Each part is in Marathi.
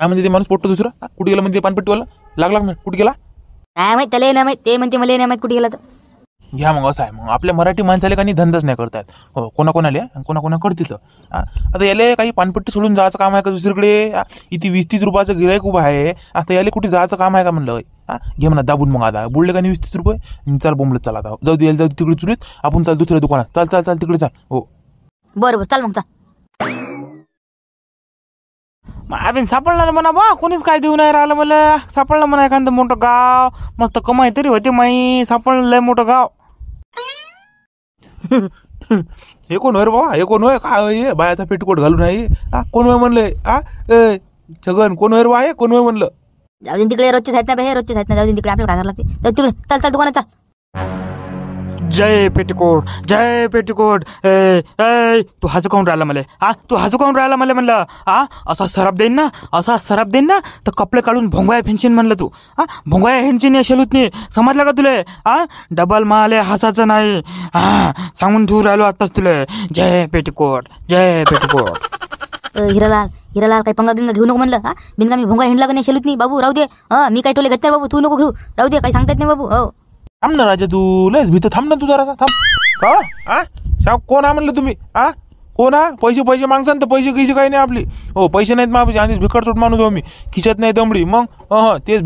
काय म्हणते ते माणूस पोट्ट दुसरा? कुठे गेला म्हणते पानपट्टीवाला? लागला का कुठे गेला? काय माहित त्याला नाही माहित, ते म्हणते मला नाही माहित कुठे गेला तर. घ्या मग असं आहे. मग आपल्या मराठी माणसाले काही धंदाच नाही करतात. हो, कोणाकोणाले कोणाकोणा करतील. आता याले काही पानपट्टी सोडून जायचं काम आहे का दुसरीकडे? इथे 20-30 रुपयाचं गिरायक उभं आहे. आता याले कुठे जायचं काम आहे का म्हणलं? घे म्हणा दाबून. मग आता बुडले का नाही 20-30 रुपये? चाल बोंबलत चाल. आता जाऊ दे तिकडे चुलीत, आपण चाल दुसऱ्या दुकानात. चाल चाल चाल तिकडे चाल. हो बरोबर चाल मग चाल. आपण सापडला ना म्हणा बा, कोणीच काय देऊ नाही राहिलं मला. सापडलं म्हणा एखादं मोठं गाव, मस्त कमाई तरी होते माई. सापडलं लय मोठं गाव. हे कोण होय रे बाबा? हे कोण होय? काय होय? बायाचा पेटकोट घालून आहे. कोण होय म्हणलंय? छगन कोण होय रे बा? हे कोण होय म्हणलं? जाऊ दे तिकडे, रोजचे आहेत ना बे, रोजचे आहेत ना. जाऊ दे तिकडे, आपल्याला काय करायला लागते. जाऊ तिकडे, चाल चाल दुकानात चाल. जय पेटीकोट, जय पेटीकोट. ए ए तू हसू काऊन राहिला मला? तू हसू काऊन राहिला मला म्हणलं? असा सराप देईन ना, असा सराप देईन ना तर कपडे काढून भोंगाया फेंशीन म्हणलं तू. भोंगाया फेंशीन या शेलूतनी. समजलं का तुले? डबल माले हसायचं नाही. सांगून ठेवू राहिलो आताच तुले. जय पेटीकोट, जय पेटीकोट. हिरालाल काही पंगा गिंगा घेऊ नको म्हणलं. बिनका मी भोंगा हिंडला का नाही शेलूत नाही बाबू. राहू दे. मी काही टोले घेत नाही बाबू. तू नको घेऊ. राहू दे, काही सांगता येत नाही बाबू. हो थांब ना राजा, तू लयच भीत. थांब ना तू जरासा थांब. का कोण म्हणलं तुम्ही? कोण? पैसे मागसान तर पैसे गिसे काही नाही आपली. हो पैसे नाहीत मग आधीच भिकारचोट माणूस हो मी. खिशात नाही दमडी. मग तेच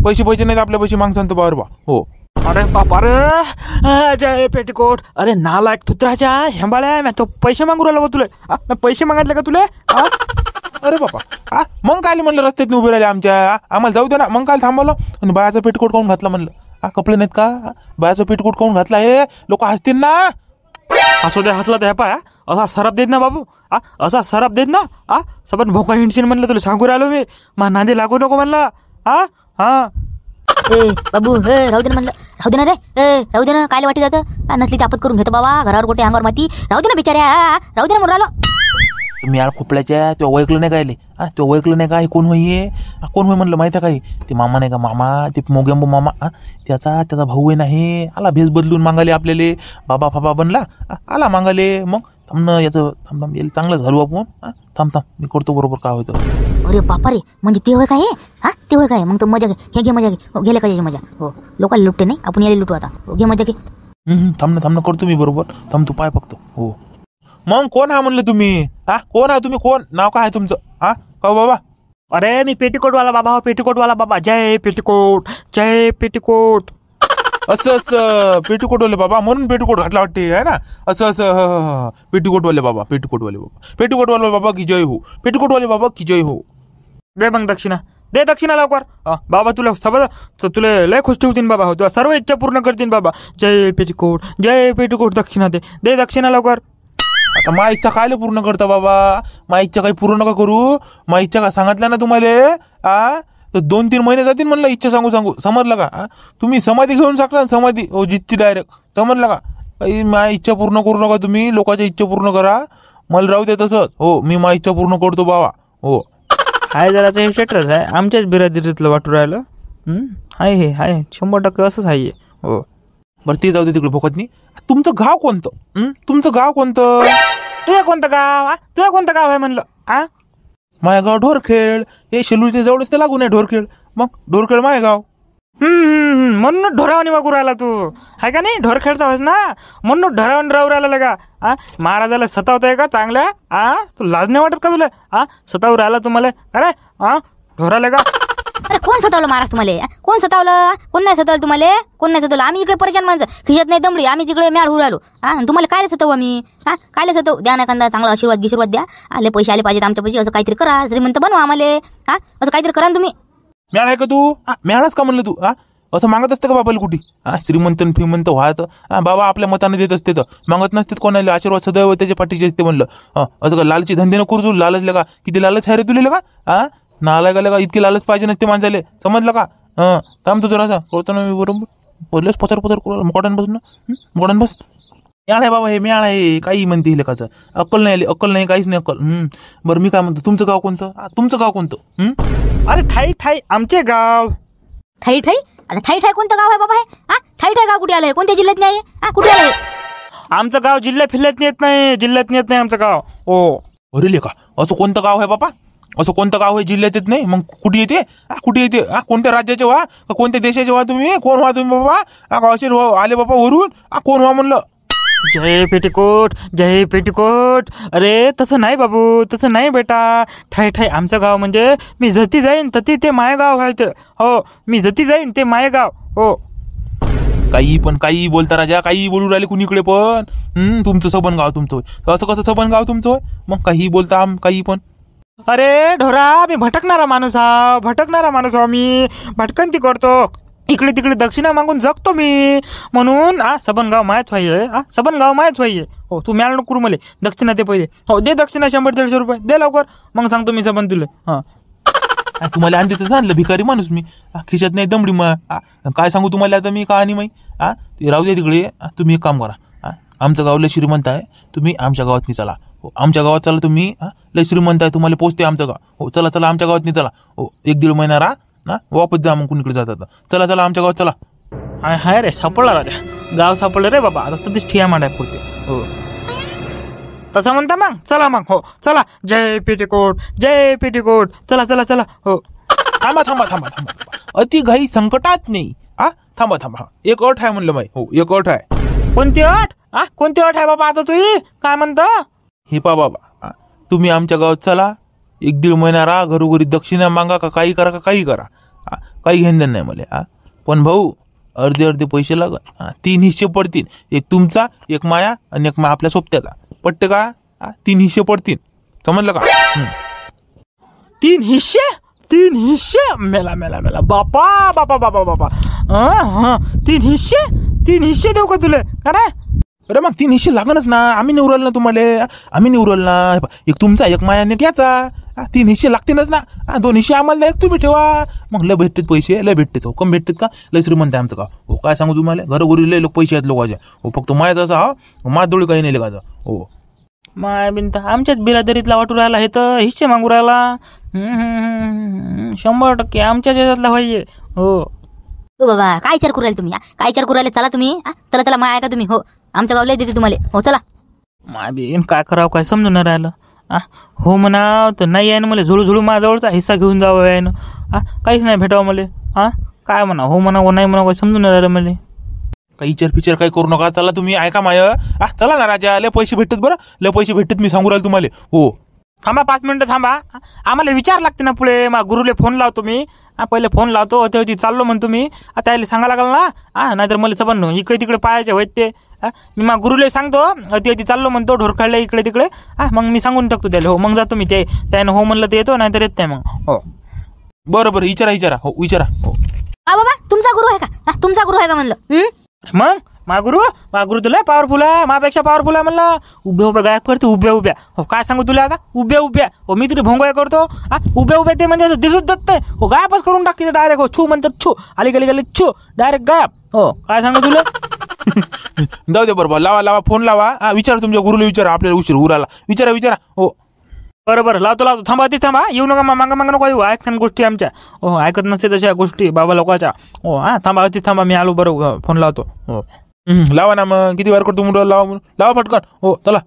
पैसे नाहीत आपल्या पैसे मागसान तर बाहेर बा. हो अरे बापा रे, जय पेटीकोट. अरे नालायक तुत्राच्या हेंबाळ्या, मी तो पैसे मागू राहिलो का तुले? मी पैसे मागितले का तुले? अरे बापा, मग काय म्हणलं रस्त्यात उभे राहिले आमच्या? आम्हाला जाऊ दे ना. मग काय थांबवलं? आणि बायाचा पेटकोट काऊन घातला म्हणलं? कपडे नाहीत का? बायाचा पेटकोट काऊन घातला? हे लोक हसतील ना. असू दे, हसला तर पाय. असा सराप देत ना बाबू. असा सराप देत ना. सबन भोका हिंडशीन म्हणलं तुला. सांगू राहिलो मी. मा नांदी लागू नको म्हणलं. ए बाबू, राहू दे ना म्हणलं. राहू दे ना रे. राहू दे ना. काय वाटी जातं? नसली ते आपत करून घेतो बाबा. घरावर गोटे, अंगावर माती. राहू दे ना बिचाऱ्या. राहू दे ना म्हणून राहिलो. तुम्ही यार खोपड्याच्या तो ओळखलं नाही काय? तो ओळखलं नाही का? हे कोण होई? कोण होय म्हणलं माहिती आहे काही? ते मामा नाही का? मामा ते मोगेंबो मामा. त्याचा भाऊ आहे नाही. आला भेस बदलून मागाले आपल्याला. बाबा फाबा बनला. आला मागाले. मग थांब ना याचं. थांब याला चांगलंच घालू आपण. थांब मी करतो बरोबर काय होतं. अरे बापा रे, म्हणजे ते होय काय? ते होय काय? मग तर मजा घे. घे मजा घे. गेले का मजा? हो लोकांना लुटते नाही, आपण याला लुटू आता. घे मजा घे. थांब ना करतो मी बरोबर. थांब तू पाय फक्त. हो मग कोण म्हणलं तुम्ही? कोण तुम्ही? कोण नाव काय आहे तुमचं? का बाबा? अरे मी पेटीकोटवाला बाबा. पेटीकोटवाला बाबा. जय पेटीकोट, जय पेटीकोट. असं पेटीकोटवाले बाबा म्हणून पेटीकोट घातला वाटते आहे ना? असं पेटीकोटवाले बाबा. पेटीकोटवाले बाबा की जय हो. पेटीकोटवाले बाबा की जय हो. दे मग दक्षिणा. दे दक्षिणा लवकर. बाबा तुला तुला लय खुश ठेवतील बाबा. हो तुला सर्व इच्छा पूर्ण करतील बाबा. जय पेटीकोट, जय पेटीकोट. दक्षिणा दे दक्षिणा लवकर. आता मा इच्छा कायले पूर्ण करता बाबा? मा इच्छा काही पूर्ण नका करू. मा इच्छा का सांगितलं ना तुम्हाला? तर 2-3 महिने जातील म्हणलं इच्छा सांगू. समजलं का? तुम्ही समाधी घेऊन शकता. समाधी हो जितती डायरेक्ट. समजलं का? काही मा इच्छा पूर्ण करू नका तुम्ही. लोकांच्या इच्छा पूर्ण करा. मला राहू दे तसंच. हो मी मा इच्छा पूर्ण करतो बाबा. हो हाय जराचं हे स्टेटस आहे. आमच्याच बिरादरीतलं वाटू राहिलं. हाय 100% असंच आहे. हो बरं ते जाऊ दे तिकडे भोकतनी. तुमचं गाव कोणतं? तुमचं गाव कोणतं? तुझं कोणतं गाव आहे म्हणलं? माय गाव ढोरखेड. हे शेलूच्या जवळच ते लागून आहे ढोरखेड. मग ढोरखेड माय गाव. म्हणून ढोरावानी वागू राहिला तू. हाय का नाही? ढोरखेडचा व्हायच ना, म्हणून ढोरावानी राहू राहिला का? महाराजाला सतावताय का चांगल्या? तू लाज नाही वाटत का तुला? सतावू राहिला तुम्हाला? अरे ढोराले का? अरे कोण सतावलं महाराज तुम्हाला? कोण सतावलं? कोण नाही सतावलं तुम्हाला? कोण नाही सतावलं? आम्ही इकडे परेशान माणसं. खिशात नाही दमडी. आम्ही तिकडे मॅळ होऊ राहिलो. तुम्हाला काय सतावू आम्ही? काय सतावू? द्या ना एखादा चांगला आशीर्वाद द्या. आले पैसे आले पाहिजेत आमच्या पैसे. असं काहीतरी करा. श्रीमंत बनवा आम्हाला. असं काहीतरी करा ना तुम्ही. मॅळ आहे का तू? मॅळच का म्हणलं तू? असं मागत असतं का बाबाला कुठे? श्रीमंत फिमंत व्हायचं? बाबा आपल्या मताने देत असते तर मागत नसते कोणाला. आशीर्वाद सदैव त्याच्या पाठीशी असते म्हणलं. असं का लालची धंदे नको करू. लालच का? किती लालच आहे रे तुला का? नालायला का इतकी लालच पाहिजे नसते माणसाले. समजलं का? थांब तू जरासा करतो ना मी बरोबर. पहिलेच पसर करू. मोकडान बस ना. मोकडान बस. म्याळ आहे बाबा. हे म्याळ आहे. काही म्हणते हे लेखाचं. अक्कल नाही आली. अक्कल नाही. काहीच नाही अक्कल. बरं मी काय म्हणतो, तुमचं गाव कोणतं? तुमचं गाव कोणतं? अरे ठाई आमचे गाव. ठाई आता ठाई कोणतं गाव आहे बाबा हे? ठाई गाव कुठे आलंय? कोणत्या जिल्ह्यात नाही? कुठे आलंय? आमचं गाव जिल्ह्यात येत नाही. आमचं गाव. हो अरे लेखा असं कोणतं गाव आहे बाबा? असं कोणतं गाव आहे जिल्ह्यात येत नाही? मग कुठे येते? कुठे येते? कोणत्या राज्याचे व्हा का कोणत्या देशाचे व्हा तुम्ही? कोण व्हा तुम्ही बाबा? असे आले बाबा वरून? कोण व्हा म्हणलं? जय पेटीकोट, जय पेटीकोट. अरे तसं नाही बाबू, तसं नाही बेटा. ठाय ठाय आमचं गाव म्हणजे मी जती जाईन तती ते मायगाव आहे ते. हो, मी जती जाईन ते मायगाव. हो. काही बोलता राजा, काही बोलू राहिले कुणीकडे पण. तुमचं सबन गाव तुमचं होय. असं कसं सबन गाव तुमचं होय? मग काही बोलता काही पण. अरे ढोरा, मी भटकणारा माणूस हा मी. भटकंती करतो, इकडे तिकडे दक्षिणा मागून जगतो मी. म्हणून सबनगाव मायच व्हाय. सबनगाव मायच व्हाय. हो, तू म्याळ नको करू मला. दक्षिणा ते पहिले. हो, दे दक्षिणा 100-150 रुपये दे लवकर. मग सांगतो मी सबन तुला. हां, तुम्हाला आणते तसं आणलं भिकारी माणूस मी. खिशात नाही दमडी मग. काय सांगू तुम्हाला आता मी कहाणी माही. ते राहू दे तिकडे. तुम्ही एक काम करा. आमचं गाव लय श्रीमंत आहे. तुम्ही आमच्या गावात नाही चला. हो, आमच्या गावात चला तुम्ही. लय श्रीमंत आहे, तुम्हाला पोचते आमचं गाव. हो, चला चला आमच्या गावात नाही चला. हो, 1-1.5 महिना राहा. वापस जा मग कुणीकडे जातात. चला चला आमच्या गावात चला. हाय रे, सापडला रे गाव, सापडलं रे बाबा. आता तरीच ठिया मांडाय पुरते. हो, तसं म्हणता मग चला मग. हो चला. जय पेटीकोट, जय पेटीकोट. चला चला चला. हो, थांबा थांबा थांबा थांबा. अति घाई संकटात नाही. थांबा थांबा. एक अट आहे म्हणलं माही. हो, एक अट आहे. कोणती अट? कोणती अट आहे बाबा? आता तू काय म्हणता? हे पा बाबा, तुम्ही आमच्या गावात चला. 1-1.5 महिना राहा. घरोघरी दक्षिणा मागा का काही करा, काही काही घेणं नाही मला. पण भाऊ, अर्धे पैसे लागत. 3 हिस्से पडतील. एक तुमचा, एक माया आणि एक आपल्या सोबत्याचा. पटते का? 3 हिस्से पडतील. समजलं का? 3 हिस्से? 3 हिस्से? मेला मेला मेला बापा बापा बापा बापा. 3 हिस्से? 3 हिस्से देऊ का तुला? अरे अरे मग 3 हिस्से लागणच ना. आम्ही निवडल ना तुम्हाला. आम्ही निवडल ना. एक तुमचा, एक माया आणि एक याचा. 3 हिस्से लागतीलच ना. 2 हिस्से आम्हाला एक तुम्ही ठेवा. मग लय भेटतात पैसे, लय भेटतात. हो, कम भेटतात का? लय श्रीमंत आहे आमचं गाव. हो, काय सांगू तुम्हाला, घरोघरी लय लोक पैसे आहेत लोकांच्या. हो, फक्त मायाचा असा माझ डोळे काही नाही लगायचा. हो, माय बिनता आमच्याच बिरादरीतला वाटू राहिला. हे तर हिस्से मागू राहिला. 100% आमच्याच याच्यातला पाहिजे. हो. हो बाबा, काय विचार करू राहिले तुम्ही? काय विचार करू राहिले? चला तुम्ही. चला चला, माय ऐका तुम्ही. हो, आमचं गाव लय देते तुम्हाला. हो चला. माय बिन काय करावं, काय समजून नाही राहिलं. हो म्हणा तर नाही आहे ना. मला झुळू माझ्याजवळचा हिस्सा घेऊन जावं आहे ना. काहीच नाही भेटावं मला. काय म्हणा, हो म्हणा, नाही म्हणा, काय समजून नाही राहिलं मला. काही पिक्चर काही करू नका. चला तुम्ही, ऐका माय. चला ना राजा. लय पैसे भेटतात बरं. लय पैसे भेटतात, मी सांगू राहिलो तुम्हाला. हो, थांबा 5 मिनिटं थांबा. आम्हाला विचार लागते ना पुढे. मग गुरुले फोन लावतो मी. पहिले फोन लावतो. होती चाललो म्हणतो मी. आता यायला सांगा लागल ना. नाहीतर मला सबन इकडे तिकडे पाहायचे होत ते. मी मग गुरुले सांगतो. होती चाललो म्हणतो ढोरखाडले इकडे तिकडे. मग मी सांगून टाकतो त्याला. हो, मग जातो मी. त्यानं हो म्हणलं तर येतो, नाहीतर येत नाही मग. हो, बरं विचारा. हो, विचारा. हो, बाबा, तुमचा गुरु आहे का? तुमचा गुरु आहे का म्हणलं? मग मा गुरु तुला पॉवरफुल आहे. मापेक्षा पॉवरफुल आहे म्हणलं. उभ्या गायक करते. उभ्या. हो, काय सांगू तुला आता? उभ्या. हो, मी तरी भोंगोय करतो. उभ्या ते म्हणजे असं दिसत देत नाही. हो, गायबच करून टाकते डायरेक्ट. हो, छू म्हणतात छू. आली गेली छू, डायरेक्ट गायब. हो, काय सांगू तुला? जाऊ दे बरोबर. लावा फोन लावा. विचारा तुमच्या गुरुला, विचारा. आपल्याला उशीर उराला. विचारा. हो, बरोबर लावतो. थांबा. येऊ नका मागा नको येऊ. ऐकताना गोष्टी आमच्या. हो, ऐकत नसते तशा गोष्टी बाबा लोकांच्या. हो, थांबा. मी आलो. बरोबर, फोन लावतो. हो, लावा ना. मग किती वार करतो मुलं? लावा पटकन. हो, चला.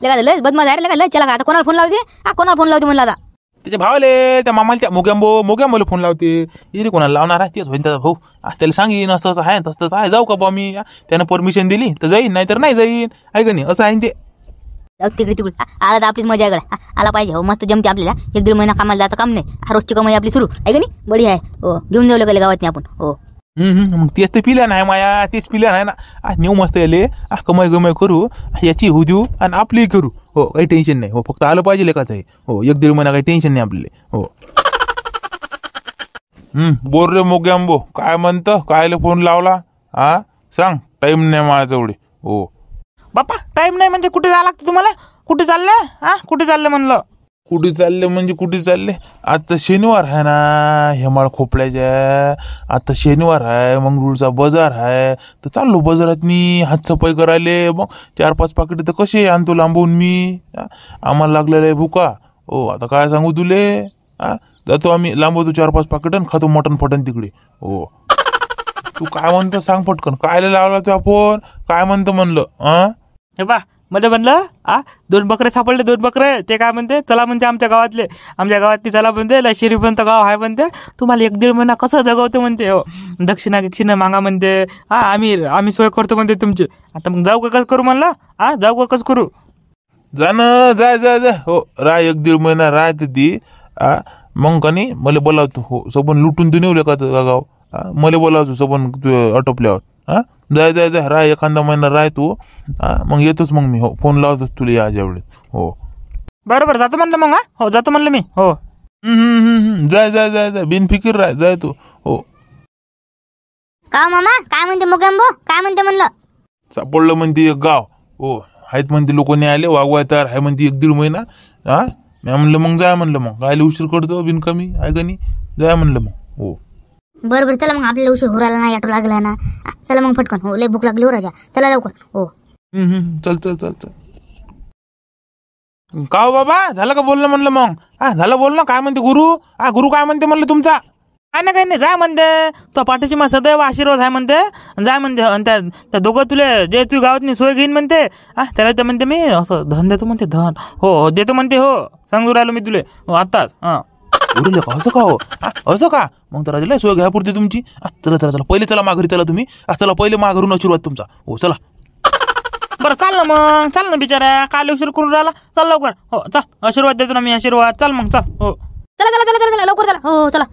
लय बदमाश आहे. लय चला. आता कोणाला फोन लावते? कोणाला फोन लावते म्हणलं आता? त्याच्या भावाले, त्या मामाला, त्या मोग्याम्बोला फोन लावते. इथे कोणाला लावणार आहे? तेच होईन त्याचा भाऊ. त्याला सांगीन असं आहे, तसं आहे. जाऊ का बा मी? त्यानं परमिशन दिली तर जाईन, नाही तर नाही जाईन. आहे का नाही? असं आहे ते. तिकडे आला तर आपलीच मजा आहे. आला पाहिजे. हो, मस्त जमते आपल्याला. 1-1.5 महिना कामाला जायचं काम नाही. रोजची कमाई आपली सुरू आहे का नाही? बढी आहे. हो, घेऊन जाऊ लागले गावात आपण. हो, मग तेच ते पिल्या नाही माया. तेच पिल्या नाही ना. नेऊ मस्त याले. कमाई करू. याची होऊ देऊ आणि आपली करू. हो, काही टेन्शन नाही. हो, फक्त आलं पाहिजे लेखाच आहे. हो, 1-1.5 महिना काही टेन्शन नाही आपल्याला. हो, बोल रे मोग्याम्बो, काय म्हणतं? कायले फोन लावला? सांग. टाइम नाही माझ्याजवळ. हो, बाप्पा, टाइम नाही म्हणजे कुठे जायला लागतं तुम्हाला? कुठे चालले? कुठे चालले म्हणलं? कुठे चालले म्हणजे कुठे चालले? आता शनिवार आहे ना, हेमाळ खोपड्याच्या. आता शनिवार आहे, मंगरूळचा बाजार आहे. तर चाललो बाजारात मी हातसफाई करायले. मग 4-5 पाकिटे तर कसे आणतो लांबून मी. आम्हाला लागलेलं आहे भुका. हो, आता काय सांगू तुले. जातो आम्ही, लांबवतो 4-5 पाकिट आणि खातो मटण फटण तिकडे. हो, तू काय म्हणतो सांग पटकन. काय लावला तुझा फोन? काय म्हणतो म्हणलं? हे बा, मध्ये म्हणलं 2 बकरे सापडले, 2 बकरे. ते काय म्हणते, चला म्हणते आमच्या गावातली चला म्हणते, लशिरीपर्यंत गाव आहे म्हणते, तुम्हाला 1-1.5 महिना कसं जगवते म्हणते. हो, दक्षिणा मागा म्हणते. आम्ही सोय करतो म्हणते तुमची. आता मग जाऊ का कसं करू म्हणलं, जाऊ का कसं करू. जा ना, जाय हो, राह 1-1.5 महिना राहते ती. मग का नाही मला बोलावतो. हो, सबन लुटून तू नेवले का गाव. मला बोलावतो सबन तू आटोपल्यावर. जाय राह 1 महिना राह तू. मग येतोच मग मी. हो, फोन लावतोच तुला या ज्यावेळेस. हो बरोबर, जातो म्हणलं मग. हो, जातो म्हणलं मी. हो. जाय बिनफिकीर राह, जाय तू. हो, का मामा काय म्हणते मोगॅम्बो, काय म्हणते म्हणलं. सापडलं म्हणते एक गाव. हो, आहेत म्हणते लोक नाही आले, वागवाय तयार आहे म्हणते 1-1.5 महिना. मी म्हणलं मग जाय म्हणलं, मग कायले उशीर करतो बिनकमी आहे का नाही. जाय म्हणलं मग. हो बरोबर, चला मग, आपल्याला उशीर हो राहिला ना, ऑटो लागला ना. चला मग पटकन. हो, लय भूक लागली हो राजा, चला लवकर. हो चल. का हो बाबा, झालं का बोलणं म्हणलं मग. झालं बोलणं. काय म्हणते गुरु काय म्हणते म्हणलं तुमचा. काही नाही जाय म्हणते, तो पाठीशी मग सदैव आशीर्वाद आहे म्हणते. जाय म्हणते. आणि त्या दोघं तुले जे तू गावातनी सोय घेईन म्हणते. त्याला ते म्हणते मी असं धन देतो म्हणते, धन. हो देतो म्हणते. हो, सांगू राहिलो मी तुले. हो, आत्ताच. उरले का असं का. हो असं का. मग तर राजा सोय घ्या पुरते तुमची. चला पहिले चला माघारी, चला तुम्ही. चला पहिले माघारून आशीर्वाद तुमचा. हो चला. बरं चाल ना बिचारा, काल उशीर करून राहिला. चल लवकर. हो चल, आशीर्वाद देतो ना मी, आशीर्वाद. चल मग, चल. हो चला लवकर चला. हो चला.